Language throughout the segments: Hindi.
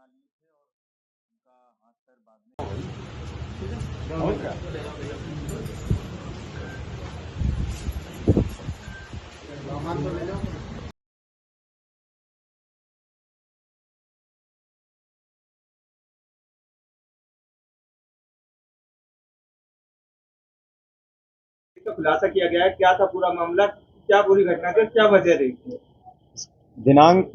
बना लिए थे और उनका हाथ पैर बांधने का खुलासा किया गया है। क्या था पूरा मामला, क्या पूरी घटना थी, क्या वजह रही? दिनांक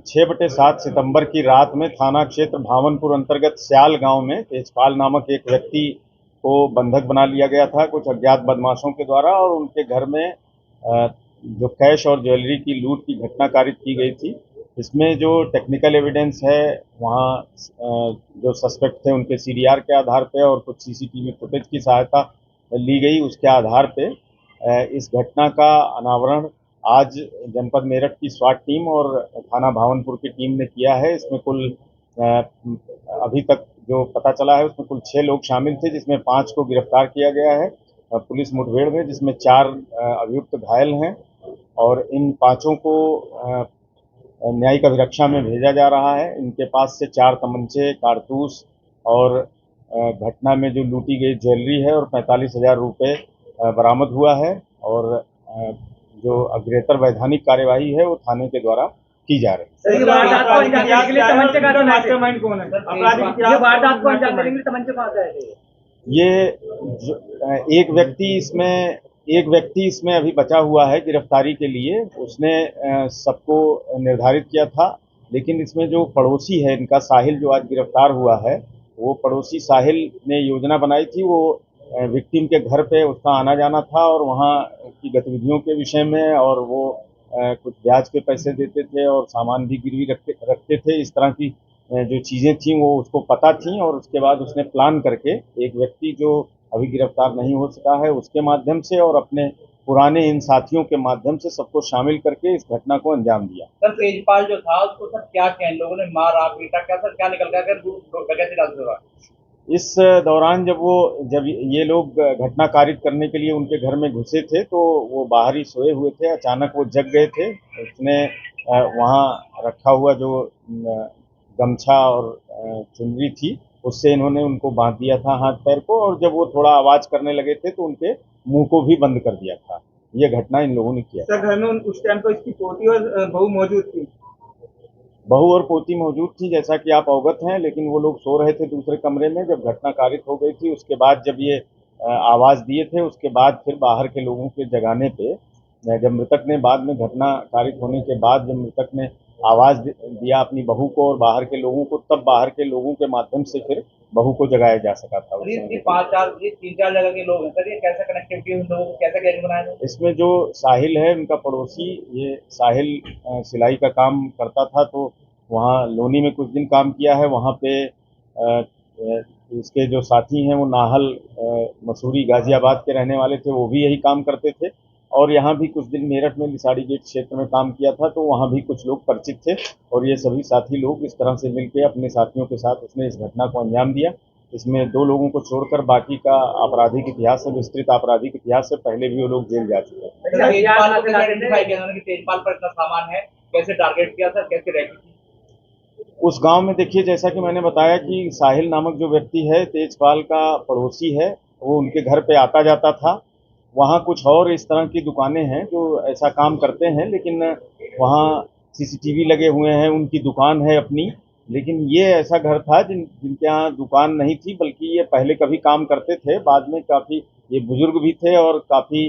6/7 सितंबर की रात में थाना क्षेत्र भावनपुर अंतर्गत स्याल गांव में तेजपाल नामक एक व्यक्ति को बंधक बना लिया गया था कुछ अज्ञात बदमाशों के द्वारा और उनके घर में जो कैश और ज्वेलरी की लूट की घटना कारित की गई थी। इसमें जो टेक्निकल एविडेंस है वहाँ जो सस्पेक्ट थे उनके सीडीआर के आधार पे और कुछ सीसीटीवी फुटेज की सहायता ली गई, उसके आधार पे इस घटना का अनावरण आज जनपद मेरठ की स्वाट टीम और थाना भावनपुर की टीम ने किया है। इसमें कुल अभी तक जो पता चला है उसमें कुल 6 लोग शामिल थे, जिसमें 5 को गिरफ्तार किया गया है पुलिस मुठभेड़ में, जिसमें 4 अभियुक्त घायल हैं और इन 5 को न्यायिक अभिरक्षा में भेजा जा रहा है। इनके पास से 4 तमंचे, कारतूस और घटना में जो लूटी गई ज्वेलरी है और 45,000 रुपये बरामद हुआ है और जो अग्रेतर वैधानिक कार्यवाही है वो थाने के द्वारा की जा रही है। वारदात को अंजाम देने के लिए तमंचे का मास्टरमाइंड कौन है? ये वारदात को अंजाम देने के लिए तमंचे कहाँ से आए? ये एक व्यक्ति इसमें अभी बचा हुआ है गिरफ्तारी के लिए। उसने सबको निर्धारित किया था, लेकिन इसमें जो पड़ोसी है इनका साहिल जो आज गिरफ्तार हुआ है, वो पड़ोसी साहिल ने योजना बनाई थी। वो विक्टिम के घर पे उसका आना जाना था और वहाँ की गतिविधियों के विषय में और वो कुछ ब्याज के पैसे देते थे और सामान भी गिरवी रखते थे। इस तरह की जो चीज़ें थी वो उसको पता थी और उसके बाद उसने प्लान करके एक व्यक्ति जो अभी गिरफ्तार नहीं हो सका है उसके माध्यम से और अपने पुराने इन साथियों के माध्यम से सबको शामिल करके इस घटना को अंजाम दिया। सर तेजपाल जो था उसको सर क्या किया इन लोगों ने, मारा पीटा, क्या सर क्या निकल गया डकैती डालते हुआ? इस दौरान जब ये लोग घटना कारित करने के लिए उनके घर में घुसे थे तो वो बाहर ही सोए हुए थे। अचानक वो जग गए थे। उसने वहाँ रखा हुआ जो गमछा और चुनरी थी उससे इन्होंने उनको बांध दिया था हाथ पैर को और जब वो थोड़ा आवाज करने लगे थे तो उनके मुंह को भी बंद कर दिया था। ये घटना इन लोगों ने किया। सर घर में उस टाइम पर इसकी पोती और बहू मौजूद थी? बहू और पोती मौजूद थी जैसा कि आप अवगत हैं, लेकिन वो लोग सो रहे थे दूसरे कमरे में जब घटना कारित हो गई थी। उसके बाद जब ये आवाज दिए थे उसके बाद फिर बाहर के लोगों के जगाने पे जब मृतक ने बाद में घटना कारित होने के बाद जब मृतक ने आवाज दिया अपनी बहू को और बाहर के लोगों को, तब बाहर के लोगों के माध्यम से फिर बहू को जगाया जा सका था। ये 3-4 जगह के लोग हैं सर, ये कैसे कनेक्टिविटी उन लोगों को कैसे गैंग बनाया? इसमें जो साहिल है उनका पड़ोसी, ये साहिल सिलाई का काम करता था तो वहाँ लोनी में कुछ दिन काम किया है। वहाँ पे इसके जो साथी हैं वो नाहल मसूरी गाजियाबाद के रहने वाले थे, वो भी यही काम करते थे और यहाँ भी कुछ दिन मेरठ में लिसाड़ी गेट क्षेत्र में काम किया था तो वहाँ भी कुछ लोग परिचित थे और ये सभी साथी लोग इस तरह से मिलकर अपने साथियों के साथ उसने इस घटना को अंजाम दिया। इसमें 2 लोगों को छोड़कर बाकी का आपराधिक इतिहास है, विस्तृत आपराधिक इतिहास से पहले भी वो लोग जेल जा चुके हैं। तेजपाल पर इतना सामान है, कैसे टारगेट किया सर, कैसे रैकी की? उस गांव में देखिए जैसा कि मैंने बताया कि साहिल नामक जो व्यक्ति है तेजपाल का पड़ोसी है, वो उनके घर पे आता जाता था। वहाँ कुछ और इस तरह की दुकानें हैं जो ऐसा काम करते हैं, लेकिन वहाँ सीसीटीवी लगे हुए हैं, उनकी दुकान है अपनी। लेकिन ये ऐसा घर था जिनके यहाँ दुकान नहीं थी, बल्कि ये पहले कभी काम करते थे। बाद में काफ़ी ये बुजुर्ग भी थे और काफ़ी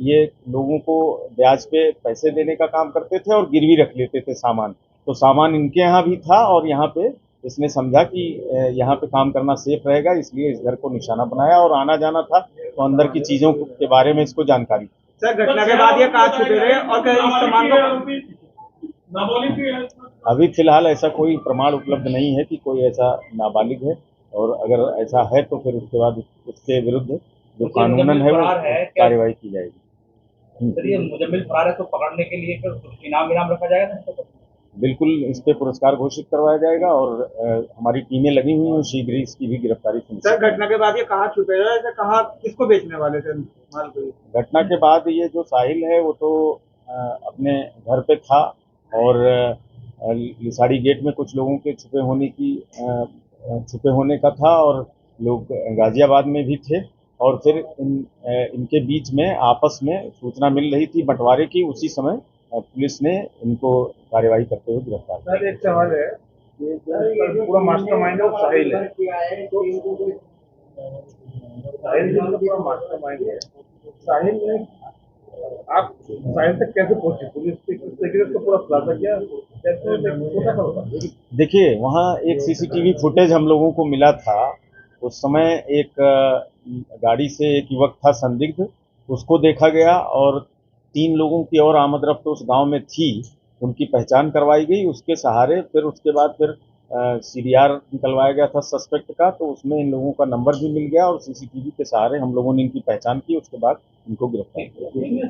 ये लोगों को ब्याज पे पैसे देने का काम करते थे और गिरवी रख लेते थे सामान। तो सामान इनके यहाँ भी था और यहाँ पे इसने समझा कि यहाँ पे काम करना सेफ रहेगा, इसलिए इस घर को निशाना बनाया और आना जाना था तो अंदर की चीज़ों के बारे में इसको जानकारी। सर घटना के बाद ये कहाँ छुपे रहे और इस सामान को अभी फिलहाल ऐसा कोई प्रमाण उपलब्ध नहीं है कि कोई ऐसा नाबालिग है और अगर ऐसा है तो फिर उसके बाद उसके विरुद्ध जो कानूनन है वो कार्रवाई की जाएगी। सर ये मुजम्मिल फरार है तो पकड़ने के लिए फिर इनाम रखा जाएगा? बिल्कुल, इस पे पुरस्कार घोषित करवाया जाएगा और हमारी टीमें लगी हुई हैं, शीघ्र ही इसकी भी गिरफ्तारी सुनिश्चित। सर घटना के बाद ये कहाँ छुपे रहे, कहाँ किसको बेचने वाले थे माल को? घटना के बाद ये जो साहिल है वो तो अपने घर पे था और लिसाड़ी गेट में कुछ लोगों के छुपे होने का था और लोग गाजियाबाद में भी थे और फिर इनके बीच में आपस में सूचना मिल रही थी बंटवारे की। उसी समय पुलिस ने इनको कार्यवाही करते हुए गिरफ्तार किया। सर एक सवाल है कि पूरा मास्टरमाइंड है साहिल है, साहिल जो पूरा मास्टरमाइंड है, साहिल ने आप साहिल तक कैसे पहुंचे? पुलिस का पूरा खुलासा किया कैसे? छोटा सा होता। देखिए वहाँ एक सीसीटीवी फुटेज हम लोगों को मिला था। उस समय एक गाड़ी से एक युवक था संदिग्ध, उसको देखा गया और 3 लोगों की और आमद रफ्त उस गांव में थी, उनकी पहचान करवाई गई। उसके सहारे फिर उसके बाद फिर सीडीआर निकलवाया गया था सस्पेक्ट का, तो उसमें इन लोगों का नंबर भी मिल गया और सीसीटीवी के सहारे हम लोगों ने इनकी पहचान की। उसके बाद इनको गिरफ्तार किया।